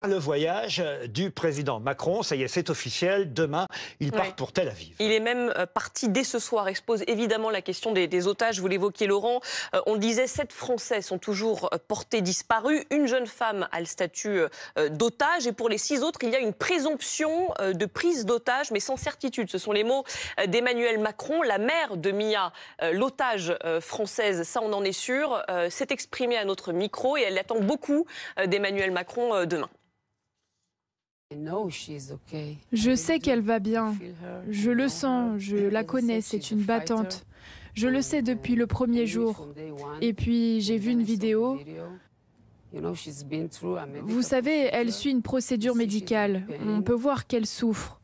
Le voyage du président Macron, ça y est, c'est officiel. Demain, il part pour Tel Aviv. Il est même parti dès ce soir. Expose évidemment la question des otages. Vous l'évoquiez, Laurent. On le disait, 7 Français sont toujours portés disparus. Une jeune femme a le statut d'otage. Et pour les 6 autres, il y a une présomption de prise d'otage, mais sans certitude. Ce sont les mots d'Emmanuel Macron. La mère de Mia, l'otage française, ça on en est sûr, s'est exprimée à notre micro et elle attend beaucoup d'Emmanuel Macron demain. Je sais qu'elle va bien. Je le sens, je la connais, c'est une battante. Je le sais depuis le premier jour. Et puis, j'ai vu une vidéo. Vous savez, elle suit une procédure médicale. On peut voir qu'elle souffre.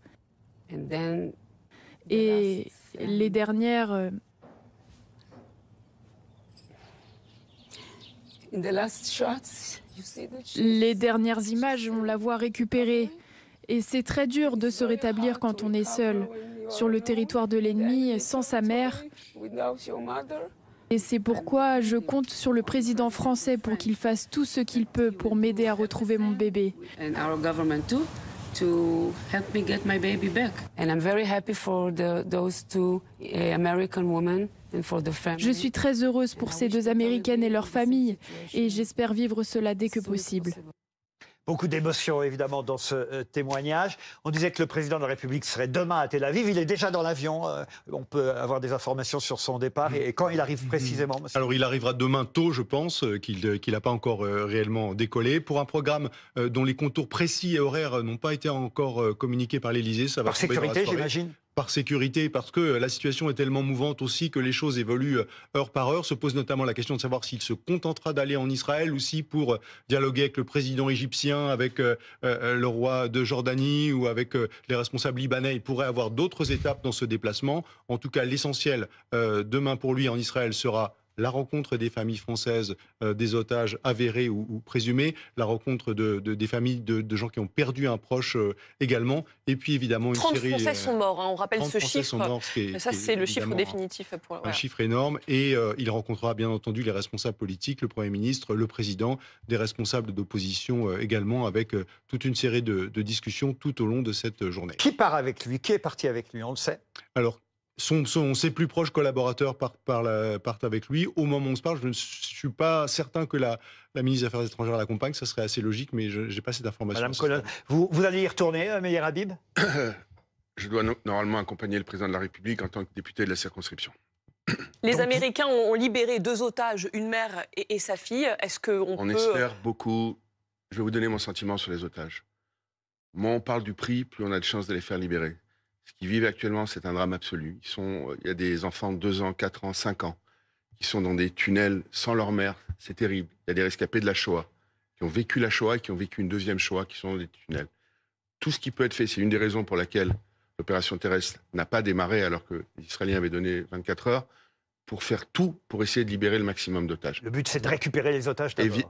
Et les dernières... Les dernières images, on la voit récupérée. Et c'est très dur de se rétablir quand on est seul, sur le territoire de l'ennemi, sans sa mère. Et c'est pourquoi je compte sur le président français pour qu'il fasse tout ce qu'il peut pour m'aider à retrouver mon bébé. Je suis très heureuse pour ces 2 Américaines et leurs familles et j'espère vivre cela dès que possible. Beaucoup d'émotions, évidemment, dans ce témoignage. On disait que le président de la République serait demain à Tel Aviv. Il est déjà dans l'avion. On peut avoir des informations sur son départ. Et quand il arrive précisément, monsieur? Alors, il arrivera demain tôt, je pense, qu'il n'a pas encore réellement décollé. Pour un programme dont les contours précis et horaires n'ont pas été encore communiqués par l'Élysée. Ça va par sécurité, j'imagine? Par sécurité, parce que la situation est tellement mouvante aussi que les choses évoluent heure par heure. Se pose notamment la question de savoir s'il se contentera d'aller en Israël ou si pour dialoguer avec le président égyptien, avec le roi de Jordanie ou avec les responsables libanais, il pourrait avoir d'autres étapes dans ce déplacement. En tout cas, l'essentiel demain pour lui en Israël sera la rencontre des familles françaises, des otages avérés ou présumés, la rencontre des familles de gens qui ont perdu un proche également, et puis évidemment une 30 série... 30 Français sont morts, hein, on rappelle ce chiffre. Ça, c'est le chiffre définitif. Un chiffre énorme, et il rencontrera bien entendu les responsables politiques, le Premier ministre, le Président, des responsables d'opposition également, avec toute une série de discussions tout au long de cette journée. Qui part avec lui? Qui est parti avec lui? On le sait. Alors, ses plus proches collaborateurs partent avec lui. Au moment où on se parle, je ne suis pas certain que la ministre des Affaires étrangères l'accompagne. Ça serait assez logique, mais je n'ai pas cette information. Madame Colonna, vous allez y retourner, Meir Habib? Je dois normalement accompagner le président de la République en tant que député de la circonscription. Les Américains ont libéré 2 otages, une mère et sa fille. Est-ce qu'on peut... espère beaucoup. Je vais vous donner mon sentiment sur les otages. Moins on parle du prix, plus on a de chances de les faire libérer. Ce qu'ils vivent actuellement, c'est un drame absolu. Il y a des enfants de 2 ans, 4 ans, 5 ans qui sont dans des tunnels sans leur mère. C'est terrible. Il y a des rescapés de la Shoah qui ont vécu la Shoah et qui ont vécu une deuxième Shoah qui sont dans des tunnels. Tout ce qui peut être fait, c'est une des raisons pour laquelle l'opération terrestre n'a pas démarré alors que les Israéliens avaient donné 24 heures, pour faire tout pour essayer de libérer le maximum d'otages. Le but, c'est de récupérer les otages d'abord.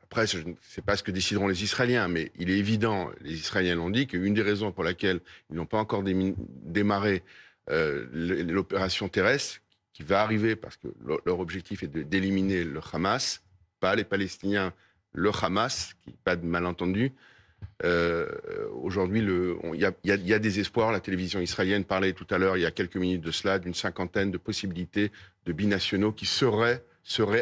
Après, je ne sais pas ce que décideront les Israéliens, mais il est évident, les Israéliens l'ont dit, qu'une des raisons pour laquelle ils n'ont pas encore démarré l'opération terrestre, qui va arriver parce que leur objectif est d'éliminer le Hamas, pas les Palestiniens, le Hamas, qui pas de malentendu. Aujourd'hui, il y a des espoirs. La télévision israélienne parlait tout à l'heure, il y a quelques minutes de cela, d'une 50aine de possibilités de binationaux qui seraient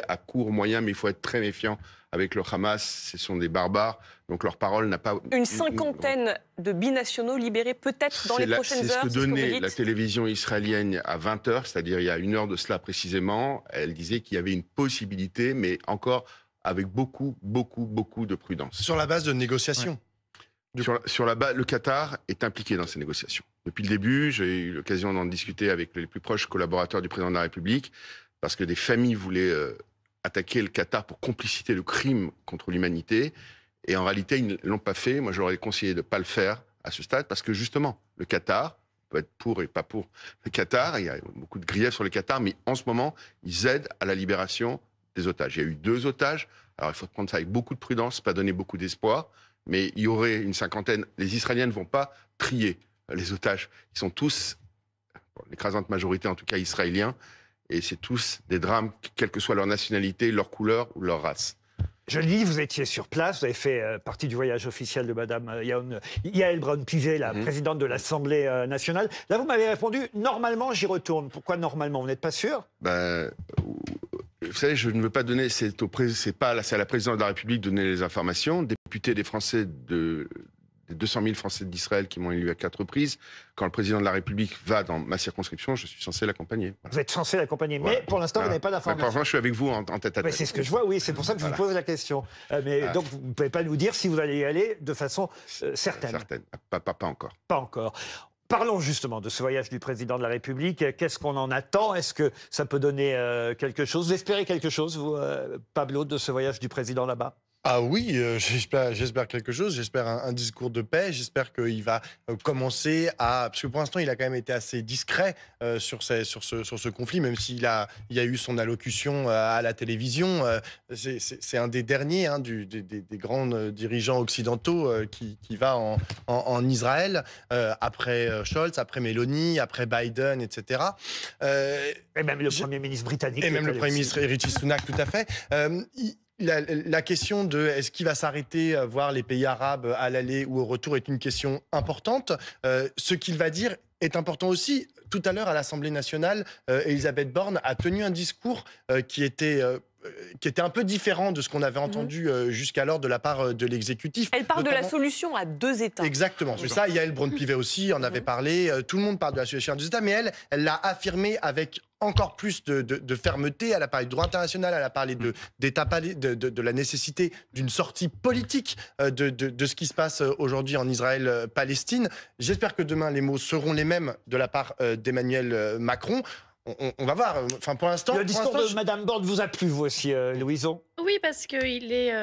à court, moyen, mais il faut être très méfiant avec le Hamas. Ce sont des barbares, donc leur parole n'a pas... Une 50aine de binationaux libérés peut-être dans les prochaines heures. C'est ce que donnait la télévision israélienne à 20h, c'est-à-dire il y a 1 heure de cela précisément. Elle disait qu'il y avait une possibilité, mais encore avec beaucoup de prudence. Sur la base de négociations. Sur la base, le Qatar est impliqué dans ces négociations. Depuis le début, j'ai eu l'occasion d'en discuter avec les plus proches collaborateurs du président de la République, parce que des familles voulaient attaquer le Qatar pour complicité de crimes contre l'humanité. Et en réalité, ils ne l'ont pas fait. Moi, j'aurais conseillé de ne pas le faire à ce stade, parce que justement, le Qatar peut être pour et pas pour le Qatar. Il y a beaucoup de griefs sur le Qatar, mais en ce moment, ils aident à la libération des otages. Il y a eu 2 otages. Alors, il faut prendre ça avec beaucoup de prudence, pas donner beaucoup d'espoir. Mais il y aurait une 50aine. Les Israéliens ne vont pas trier les otages. Ils sont tous, l'écrasante majorité en tout cas, israéliens. Et c'est tous des drames, quelle que soit leur nationalité, leur couleur ou leur race. Je le dis, vous étiez sur place, vous avez fait partie du voyage officiel de Mme Yael Braun-Pivet, la présidente de l'Assemblée nationale. Là, vous m'avez répondu, normalement, j'y retourne. Pourquoi normalement? Vous n'êtes pas sûr? Vous savez, je ne veux pas donner, c'est à la présidente de la République de donner les informations. Député des Français des 200 000 Français d'Israël qui m'ont élu à 4 reprises. Quand le président de la République va dans ma circonscription, je suis censé l'accompagner. Voilà. Vous êtes censé l'accompagner, mais pour l'instant, vous n'avez pas d'informations. Pour l'instant, je suis avec vous en tête à tête. C'est ce que je vois, oui, c'est pour ça que je vous pose la question. Donc, vous ne pouvez pas nous dire si vous allez y aller de façon certaine. Certaine, pas encore. Pas encore. Parlons justement de ce voyage du président de la République. Qu'est-ce qu'on en attend? Est-ce que ça peut donner quelque chose? Vous espérez quelque chose, vous, Pablo, de ce voyage du président là-bas? Ah oui, j'espère quelque chose, j'espère un discours de paix, j'espère qu'il va commencer à... Parce que pour l'instant, il a quand même été assez discret sur ce conflit, même s'il y a eu son allocution à la télévision. C'est un des derniers des grands dirigeants occidentaux qui va en Israël, après Scholz, après Meloni, après Biden, etc. Et même le Premier ministre britannique. Et même le Premier ministre Rishi Sunak, tout à fait. La question de est-ce qu'il va s'arrêter voir les pays arabes à l'aller ou au retour est une question importante. Ce qu'il va dire est important aussi. Tout à l'heure, à l'Assemblée nationale, Elisabeth Borne a tenu un discours qui était un peu différent de ce qu'on avait entendu jusqu'alors de la part de l'exécutif. Elle parle de la solution à 2 États. Exactement, c'est ça. Yael Braun-Pivet aussi en avait parlé. Tout le monde parle de la solution à 2 États, mais elle l'a affirmé avec encore plus de fermeté. Elle a parlé de droit international, elle a parlé de la nécessité d'une sortie politique de ce qui se passe aujourd'hui en Israël-Palestine. J'espère que demain, les mots seront les mêmes de la part d'Emmanuel Macron. On va voir. Enfin, pour l'instant, le discours de Mme Borne vous a plu, vous aussi, Louison? Oui, parce qu'il est...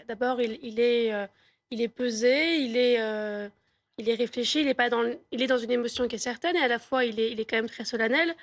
d'abord, il est pesé, il est réfléchi, il est dans une émotion qui est certaine, et à la fois, il est quand même très solennel.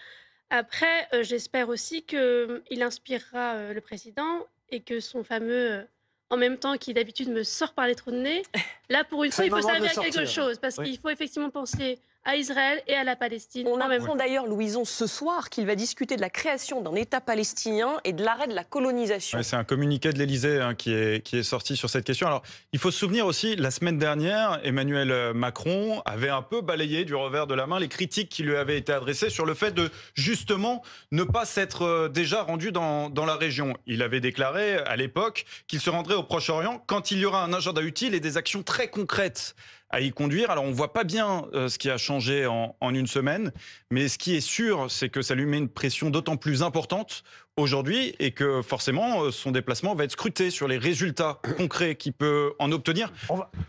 Après, j'espère aussi qu'il inspirera le président et que son fameux... en même temps qui d'habitude me sort par les trous de nez, là, pour une fois, il faut servir à quelque chose, parce qu'il faut effectivement penser à Israël et à la Palestine. On apprend d'ailleurs, Louison, ce soir, qu'il va discuter de la création d'un État palestinien et de l'arrêt de la colonisation. Ouais, c'est un communiqué de l'Élysée qui est sorti sur cette question. Alors, il faut se souvenir aussi, la semaine dernière, Emmanuel Macron avait un peu balayé du revers de la main les critiques qui lui avaient été adressées sur le fait de, justement, ne pas s'être déjà rendu dans la région. Il avait déclaré, à l'époque, qu'il se rendrait au Proche-Orient quand il y aura un agenda utile et des actions très concrètes à y conduire. Alors, on ne voit pas bien ce qui a changé en une semaine, mais ce qui est sûr, c'est que ça lui met une pression d'autant plus importante aujourd'hui et que forcément, son déplacement va être scruté sur les résultats concrets qu'il peut en obtenir.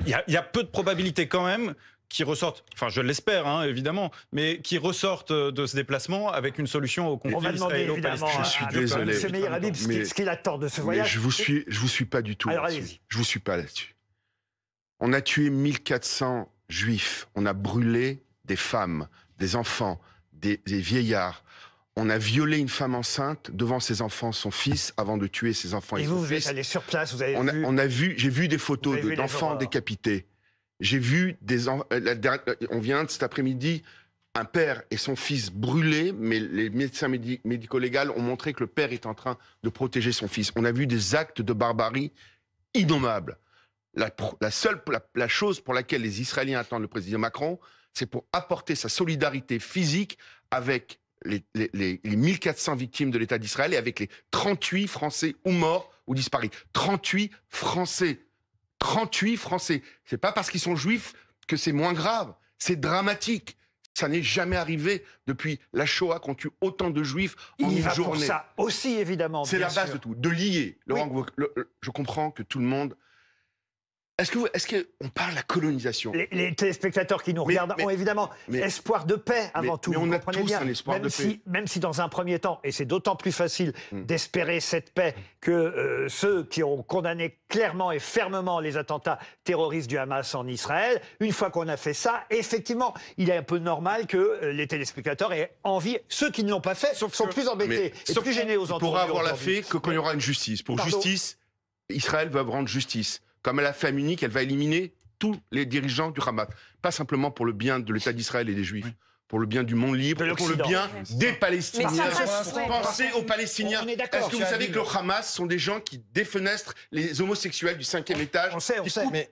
Il y a peu de probabilités quand même qui ressortent, enfin je l'espère évidemment, mais qui ressortent de ce déplacement avec une solution au conflit israélo-palestinien. Je suis désolé. C'est Meir Habib, ce qu'il attend de ce voyage. Je vous suis pas du tout. Alors allez-y. Je vous suis pas là-dessus. On a tué 1400 juifs, on a brûlé des femmes, des enfants, des vieillards. On a violé une femme enceinte devant ses enfants, son fils, avant de tuer ses enfants et son fils. Vous êtes allé sur place, vous avez vu... J'ai vu des photos d'enfants décapités. J'ai vu on vient cet après-midi, un père et son fils brûlés, mais les médecins médico-légaux ont montré que le père est en train de protéger son fils. On a vu des actes de barbarie innommables. La chose pour laquelle les Israéliens attendent le président Macron, c'est pour apporter sa solidarité physique avec les 1400 victimes de l'État d'Israël et avec les 38 Français ou morts ou disparus. 38 Français. 38 Français. C'est pas parce qu'ils sont juifs que c'est moins grave. C'est dramatique. Ça n'est jamais arrivé depuis la Shoah qu'on tue autant de juifs en une journée. Pour ça aussi, évidemment. C'est la base de tout. De lier. Laurent, je comprends que tout le monde... Est-ce qu'on parle de la colonisation? Les téléspectateurs qui nous regardent ont évidemment espoir de paix avant tout. Mais on a tous un espoir de paix. Même si dans un premier temps, et c'est d'autant plus facile d'espérer cette paix que ceux qui ont condamné clairement et fermement les attentats terroristes du Hamas en Israël, une fois qu'on a fait ça, effectivement, il est un peu normal que les téléspectateurs aient envie. Ceux qui ne l'ont pas fait sont plus embêtés et plus gênés aux entours. On pourra avoir la fée que quand il y aura une justice. Pour justice, Israël va rendre justice. Comme elle a fait à Munich, elle va éliminer tous les dirigeants du Hamas. Pas simplement pour le bien de l'État d'Israël et des Juifs, pour le bien du monde libre, De pour le l'Occident. bien des Palestiniens. Mais ça passe, ouais. Pensez aux Palestiniens. On est d'accord. Est-ce que vous savez que le Hamas sont des gens qui défenestrent les homosexuels du 5e étage, On sait,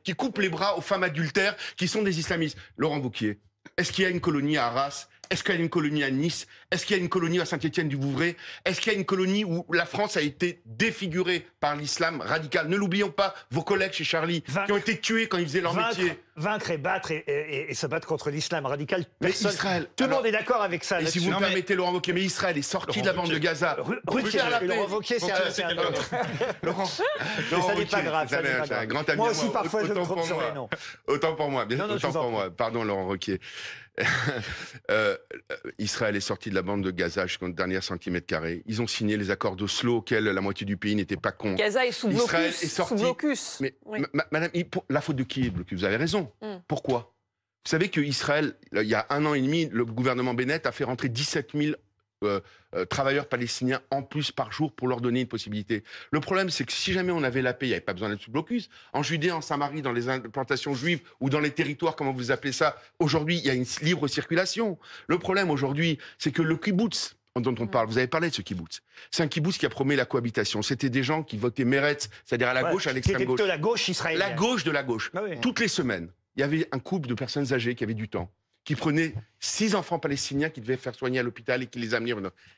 qui coupent les bras aux femmes adultères, qui sont des islamistes? Laurent Wauquiez, est-ce qu'il y a une colonie à Arras? Est-ce qu'il y a une colonie à Nice? Est-ce qu'il y a une colonie à Saint-Étienne-du-Vouvray? Est-ce qu'il y a une colonie où la France a été défigurée par l'islam radical? Ne l'oublions pas, vos collègues chez Charlie, qui ont été tués quand ils faisaient leur métier. Vaincre et battre et se battre contre l'islam radical. Mais Personne- Israël, tout le alors- monde est d'accord avec ça. Et si là-dessus. vous me Non, mais- permettez, Laurent Wauquiez, mais Israël est sorti de la bande de Gaza. Ruquier, faire la paix. Laurent Wauquiez, c'est un autre. Laurent, Mais ça n'est pas grave. ça n'est pas c'est un grave. grand ami Moi à aussi, parfois, je me autant trompe pour sur moi. les noms. Autant pour moi, bien Non, non, je autant vous en pour prie. moi. Pardon, Laurent Wauquiez. Israël est sorti de la bande de Gaza jusqu'au dernier centimètre carré. Ils ont signé les accords d'Oslo auxquels la moitié du pays n'était pas con. Gaza est sous blocus. Israël est sorti. Sous blocus. Mais Oui. madame, la faute de qui est le blocus? Vous avez raison. Pourquoi? Vous savez qu'Israël, il y a 1 an et demi, le gouvernement Bennett a fait rentrer 17 000 travailleurs palestiniens en plus par jour pour leur donner une possibilité. Le problème, c'est que si jamais on avait la paix, il n'y avait pas besoin d'être sous blocus. En Judée, en Samarie, dans les implantations juives ou dans les territoires, comment vous appelez ça, aujourd'hui, il y a une libre circulation. Le problème aujourd'hui, c'est que le kibbutz dont on parle, vous avez parlé de ce kibbutz. C'est un kibbutz qui a promis la cohabitation. C'était des gens qui votaient Meretz, c'est-à-dire à la gauche, à Qui l'extrême était gauche. plutôt la gauche israélienne. La gauche de la gauche. Ah oui. Toutes les semaines, il y avait un couple de personnes âgées qui avaient du temps, qui prenaient 6 enfants palestiniens qui devaient faire soigner à l'hôpital et qui les amenaient.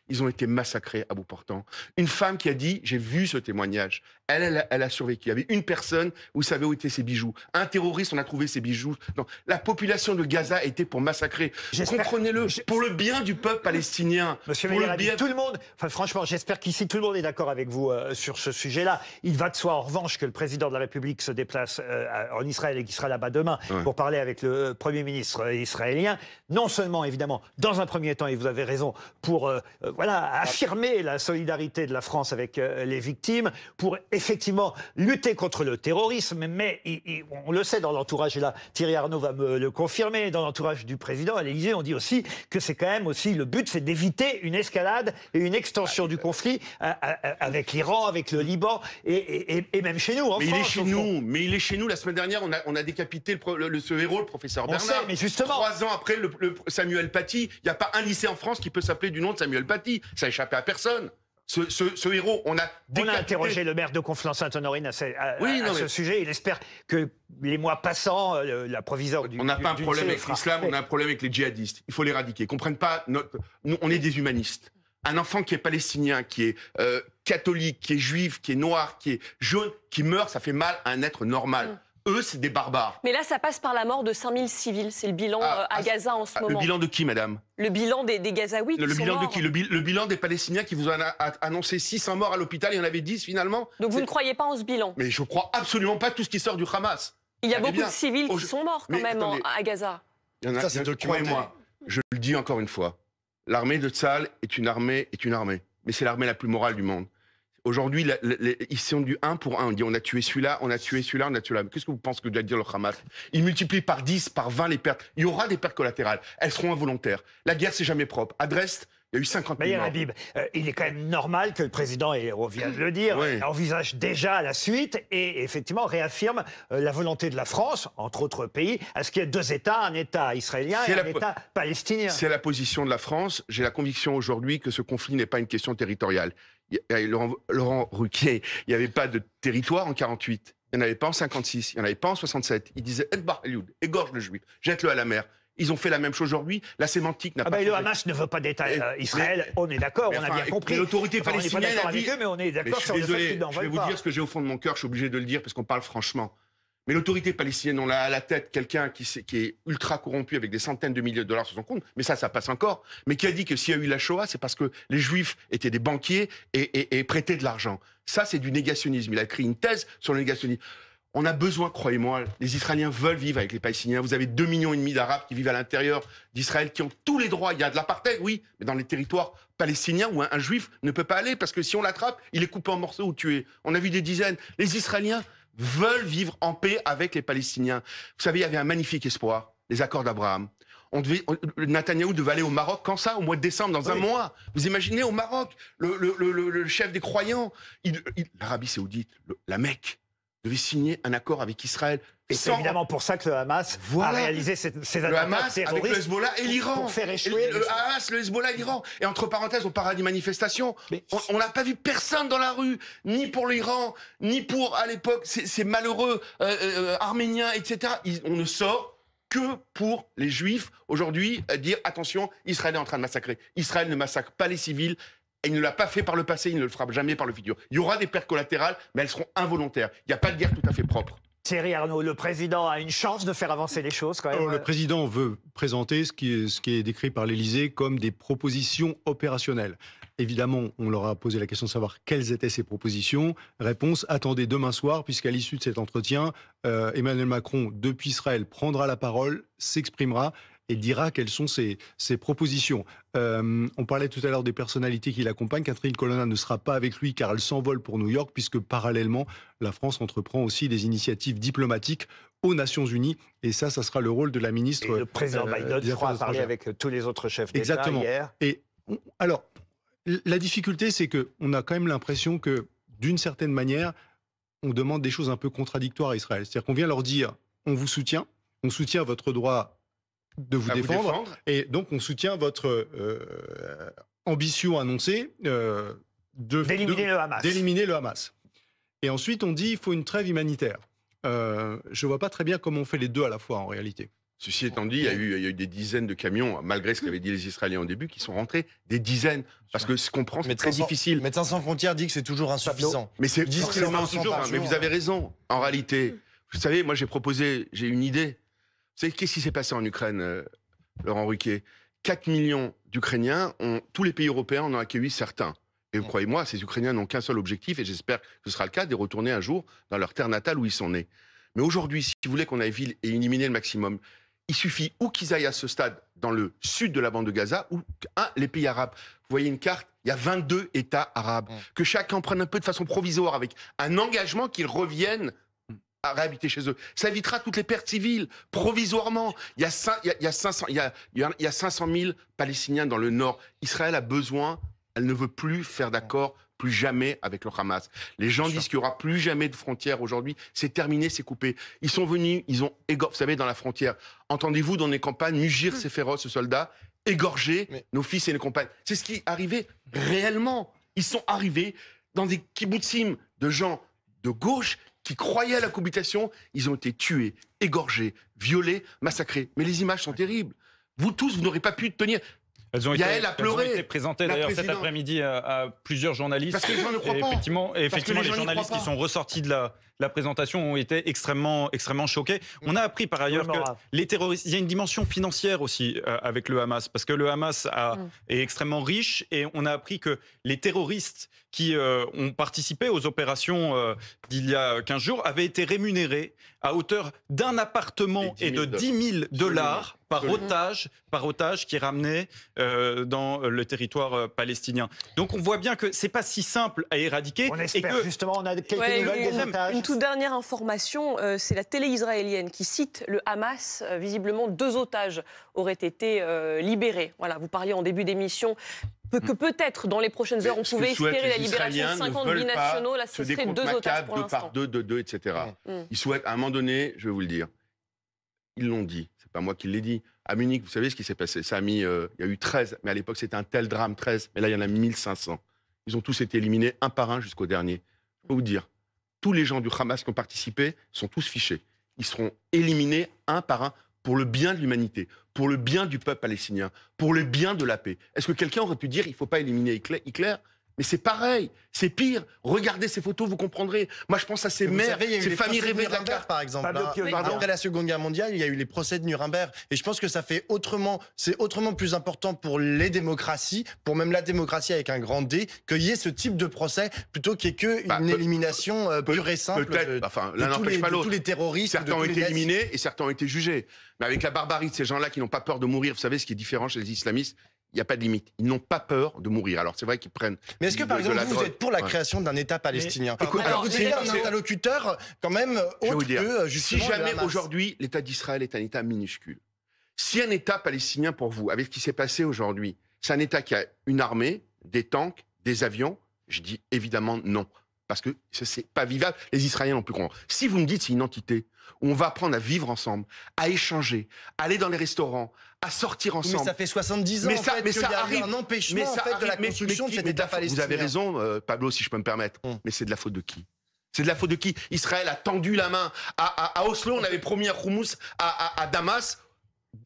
Ils ont été massacrés à bout portant. Une femme qui a dit, j'ai vu ce témoignage. Elle a survécu. Il y avait une personne, vous savez où étaient ses bijoux. Un terroriste, on a trouvé ses bijoux. Non, la population de Gaza était pour massacrer. J'espère- Comprenez-le, pour le bien du peuple palestinien. Monsieur pour le Meyer, bien... tout le monde, enfin franchement, j'espère qu'ici tout le monde est d'accord avec vous sur ce sujet-là. Il va de soi en revanche que le président de la République se déplace en Israël et qu'il sera là-bas demain Ouais. pour parler avec le Premier ministre israélien. Non seulement, évidemment, dans un premier temps, et vous avez raison, pour affirmer la solidarité de la France avec les victimes, pour effectivement lutter contre le terrorisme, mais on le sait dans l'entourage, et là Thierry Arnaud va me le confirmer, dans l'entourage du président à l'Élysée, on dit aussi que c'est quand même aussi, le but c'est d'éviter une escalade et une extension du conflit avec l'Iran, avec le Liban et même chez nous, en Mais France. il est chez au fond. nous. Mais il est chez nous. La semaine dernière, on a décapité ce héros, le professeur On Bernard. sait, mais justement. 3 ans après le Samuel Paty, il n'y a pas un lycée en France qui peut s'appeler du nom de Samuel Paty. Ça a échappé à personne. Ce héros, on a décapité. interrogé le maire de Conflans-Sainte-Honorine à ce sujet. Il espère que les mois passant, la proviseure du On n'a pas un du problème lycée avec fera- l'islam, on a un problème avec les djihadistes. Il faut l'éradiquer. Ils comprennent pas. Nous, on est des humanistes. Un enfant qui est palestinien, qui est catholique, qui est juif, qui est noir, qui est jaune, qui meurt, ça fait mal à un être normal. Eux, c'est des barbares. Mais là, ça passe par la mort de 5000 civils. C'est le bilan à Gaza en ce Le moment. bilan de qui, madame? Le bilan des Gazaouis Le qui sont bilan de morts. qui? Le bilan des Palestiniens qui vous a annoncé 600 morts à l'hôpital, il y en avait 10 finalement. Donc vous ne croyez pas en ce bilan? Mais je crois absolument pas tout ce qui sort du Hamas. Il y a Allez beaucoup bien. de civils qui sont morts quand Mais même attendez. à Gaza. Il y en a, Ça, c'est documenté. croyez-moi, je le dis encore une fois, l'armée de Tsahal est une armée, mais c'est l'armée la plus morale du monde. Aujourd'hui, ils sont du 1 pour 1. On dit on a tué celui-là, on a tué celui-là, on a tué celui-là. Qu'est-ce que vous pensez que doit dire le Hamas? Ils multiplient par 10, par 20 les pertes. Il y aura des pertes collatérales. Elles seront involontaires. La guerre, c'est jamais propre. À Dresde, il y a eu 50 000 Meyer morts. Habib, il est quand même normal que le président, et on vient de le dire, Oui. envisage déjà la suite et effectivement réaffirme la volonté de la France, entre autres pays, à ce qu'il y ait 2 États, un État israélien et C'est un la- État palestinien. C'est la position de la France. J'ai la conviction aujourd'hui que ce conflit n'est pas une question territoriale. Laurent Ruquier, il n'y avait pas de territoire en 48. Il n'y en avait pas en 56. Il n'y en avait pas en 67. Il disait Edbar Elioud, égorge le juif, jette-le à la mer. Ils ont fait la même chose aujourd'hui. La sémantique n'a pas Le changé. Hamas ne veut pas d'État Mais- Israël, on est d'accord, mais on a enfin, bien compris. mais l'autorité Enfin, on n'est pas palestinienne d'accord a dit- avec eux, mais on est Mais d'accord je sur suis le fait désolé, qu'ils n'en je vais veulent vous pas. dire ce que j'ai au fond de mon cœur, je suis obligé de le dire parce qu'on parle franchement. Mais l'autorité palestinienne, on a à la tête quelqu'un qui est ultra corrompu avec des centaines de milliers de dollars sur son compte, mais ça passe encore, mais qui a dit que s'il y a eu la Shoah, c'est parce que les Juifs étaient des banquiers et prêtaient de l'argent. Ça, c'est du négationnisme. Il a écrit une thèse sur le négationnisme. On a besoin, croyez-moi, les Israéliens veulent vivre avec les Palestiniens. Vous avez 2,5 millions d'Arabes qui vivent à l'intérieur d'Israël, qui ont tous les droits. Il y a de l'apartheid, oui, mais dans les territoires palestiniens où un Juif ne peut pas aller, parce que si on l'attrape, il est coupé en morceaux ou tué. On a vu des dizaines. Les Israéliens veulent vivre en paix avec les Palestiniens. Vous savez, il y avait un magnifique espoir, les accords d'Abraham. Netanyahou devait aller au Maroc, quand ça? Au mois de décembre, dans un mois. Vous imaginez, au Maroc, le chef des croyants, l'Arabie Saoudite, la Mecque, devait signer un accord avec Israël. Et c'est évidemment pour ça que le Hamas a réalisé ces le attentats Hamas terroristes. avec le Hezbollah et l'Iran. Pour faire échouer. Le Hamas, le Hezbollah et l'Iran. Et entre parenthèses, on parle des manifestations. On n'a pas vu personne dans la rue, ni pour l'Iran, ni pour, à l'époque, ces malheureux Arméniens, etc. On ne sort que pour les Juifs, aujourd'hui, dire attention, Israël est en train de massacrer. Israël ne massacre pas les civils. Et il ne l'a pas fait par le passé, il ne le fera jamais par le futur. Il y aura des pertes collatérales, mais elles seront involontaires. Il n'y a pas de guerre tout à fait propre. Thierry Arnaud, le président a une chance de faire avancer les choses quand même. Le président veut présenter ce qui est décrit par l'Élysée comme des propositions opérationnelles. Évidemment, on leur a posé la question de savoir quelles étaient ces propositions. Réponse, attendez demain soir, puisqu'à l'issue de cet entretien, Emmanuel Macron, depuis Israël, prendra la parole, s'exprimera et dira quelles sont ses propositions. On parlait tout à l'heure des personnalités qui l'accompagnent. Catherine Colonna ne sera pas avec lui car elle s'envole pour New York, puisque parallèlement, la France entreprend aussi des initiatives diplomatiques aux Nations Unies. Et ça sera le rôle de la ministre. Et le président Biden, je crois, a parlé avec tous les autres chefs d'État Exactement. hier. Et alors, la difficulté, c'est qu'on a quand même l'impression que, d'une certaine manière, on demande des choses un peu contradictoires à Israël. C'est-à-dire qu'on vient leur dire, on vous soutient, on soutient votre droit de vous défendre, et donc on soutient votre ambition annoncée d'éliminer le Hamas. Et ensuite on dit il faut une trêve humanitaire. Je ne vois pas très bien comment on fait les deux à la fois en réalité. Ceci étant dit, il y a eu des dizaines de camions, malgré ce qu'avaient dit les Israéliens au début, qui sont rentrés, des dizaines. Parce que ce qu'on prend, c'est très difficile. Médecins sans frontières dit que c'est toujours insuffisant. Mais c'est forcément toujours. Mais vous avez raison. En réalité, vous savez, moi j'ai une idée. Vous savez, qu'est-ce qui s'est passé en Ukraine, Laurent Ruquier? 4 millions d'Ukrainiens, tous les pays européens en ont accueilli certains. Et croyez-moi, ces Ukrainiens n'ont qu'un seul objectif, et j'espère que ce sera le cas, de retourner un jour dans leur terre natale où ils sont nés. Mais aujourd'hui, si vous voulez qu'on aille vite et éliminer le maximum, il suffit ou qu'ils aillent à ce stade dans le sud de la bande de Gaza, ou les pays arabes. Vous voyez une carte, il y a 22 États arabes. Que chacun prenne un peu de façon provisoire, avec un engagement qu'ils reviennent à réhabiter chez eux. Ça évitera toutes les pertes civiles, provisoirement. Il y a 500 000 Palestiniens dans le nord. Israël a besoin, elle ne veut plus faire d'accord, plus jamais avec le Hamas. Les gens disent qu'il n'y aura plus jamais de frontières aujourd'hui. C'est terminé, c'est coupé. Ils sont venus, ils ont égorgé, vous savez, dans la frontière. Entendez-vous dans les campagnes mugir ces féroces soldats, égorger nos fils et nos compagnes. C'est ce qui est arrivé réellement. Ils sont arrivés dans des kibbutzim de gens de gauche qui croyaient à la cohabitation, ils ont été tués, égorgés, violés, massacrés. Mais les images sont terribles. Vous tous, vous n'aurez pas pu tenir. Elles ont été présentées d'ailleurs cet après-midi à plusieurs journalistes. Parce que les gens ne croient pas. Effectivement, les journalistes qui sont ressortis de la présentation ont été extrêmement choqués. On a appris par ailleurs que les terroristes, il y a une dimension financière aussi avec le Hamas, parce que le Hamas est extrêmement riche, et on a appris que les terroristes qui ont participé aux opérations d'il y a 15 jours avaient été rémunérés à hauteur d'un appartement et de $10 000 par otage qui est ramené dans le territoire palestinien. Donc on voit bien que c'est pas si simple à éradiquer. On espère justement, on a quelques nouvelles des otages. Une toute dernière information, c'est la télé israélienne qui cite le Hamas. Visiblement, 2 otages auraient été libérés. Voilà, vous parliez en début d'émission que peut-être dans les prochaines heures, on pouvait espérer la libération de 50 binationaux. Là, ce serait 2 otages pour l'instant. 2 par 2, etc. Ils souhaitent, à un moment donné, je vais vous le dire, ils l'ont dit, c'est pas moi qui l'ai dit. À Munich, vous savez ce qui s'est passé? Ça a mis, il y a eu 13, mais à l'époque c'était un tel drame, 13, mais là il y en a 1500. Ils ont tous été éliminés un par un jusqu'au dernier. Je peux vous dire, tous les gens du Hamas qui ont participé sont tous fichés. Ils seront éliminés un par un pour le bien de l'humanité, pour le bien du peuple palestinien, pour le bien de la paix. Est-ce que quelqu'un aurait pu dire qu'il ne faut pas éliminer Hitler? Mais c'est pareil, c'est pire. Regardez ces photos, vous comprendrez. Moi, je pense à ces mères, ces familles rêvées de la carte, par exemple. Après la Seconde Guerre mondiale, il y a eu les procès de Nuremberg. Et je pense que c'est autrement plus important pour les démocraties, pour même la démocratie avec un grand D, qu'il y ait ce type de procès, plutôt qu'il n'y ait qu'une élimination pure et simple l'un n'empêche pas l'autre. Tous les terroristes. Certains ont été éliminés et certains ont été jugés. Mais avec la barbarie de ces gens-là qui n'ont pas peur de mourir, vous savez ce qui est différent chez les islamistes? Il n'y a pas de limite. Ils n'ont pas peur de mourir. Alors, c'est vrai qu'ils prennent... Mais est-ce que, par exemple, vous êtes pour la création d'un État palestinien? Alors, vous êtes un interlocuteur, quand même, autre que, justement, si jamais, aujourd'hui, l'État d'Israël est un État minuscule, si un État palestinien, pour vous, avec ce qui s'est passé aujourd'hui, c'est un État qui a une armée, des tanks, des avions, je dis évidemment non. parce que c'est pas vivable. Les Israéliens n'ont plus compris. Si vous me dites c'est une entité où on va apprendre à vivre ensemble, à échanger, à aller dans les restaurants, à sortir ensemble. Mais ça fait 70 ans mais ça qu'il y a arrive. un empêchement de la construction de cet État palestinien. Vous avez raison, Pablo, si je peux me permettre. Mais c'est de la faute de qui? C'est de la faute de qui? Israël a tendu la main. À Oslo, on avait promis un houmous à Damas.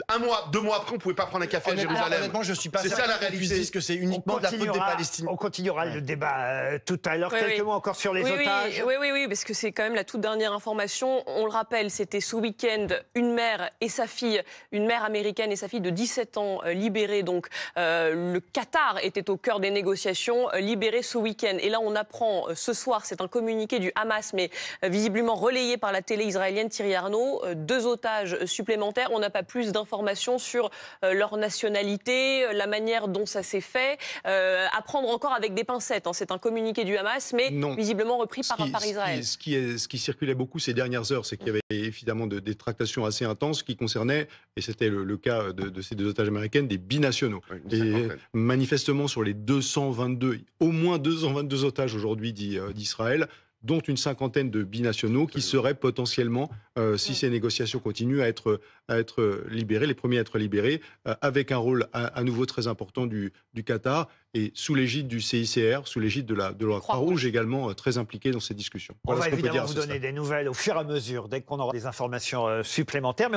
1 mois, 2 mois après, on ne pouvait pas prendre un café à Jérusalem. Honnêtement, je ne suis pas C'est ça la réalité. Disent que c'est uniquement de la faute des Palestiniens. On continuera le débat tout à l'heure. Quelques mots encore sur les otages. Oui, parce que c'est quand même la toute dernière information. On le rappelle, c'était ce week-end une mère et sa fille, une mère américaine et sa fille de 17 ans libérées. Donc le Qatar était au cœur des négociations, libérées ce week-end. Et là, on apprend ce soir, c'est un communiqué du Hamas, mais visiblement relayé par la télé israélienne Thierry Arnaud, 2 otages supplémentaires. On n'a pas plus d'informations sur leur nationalité, la manière dont ça s'est fait. À prendre encore avec des pincettes. C'est un communiqué du Hamas, mais visiblement repris par Israël. Ce qui circulait beaucoup ces dernières heures, c'est qu'il y avait évidemment des tractations assez intenses qui concernaient, et c'était le cas de ces 2 otages américaines, des binationaux. Et manifestement, sur les 222, au moins 222 otages aujourd'hui d'Israël, dont une 50aine de binationaux qui seraient potentiellement, si ces négociations continuent, à être libérés, les premiers à être libérés, avec un rôle à nouveau très important du Qatar, et sous l'égide du CICR, sous l'égide de la Croix-Rouge également, très impliquée dans ces discussions. On va évidemment vous donner des nouvelles au fur et à mesure, dès qu'on aura des informations supplémentaires.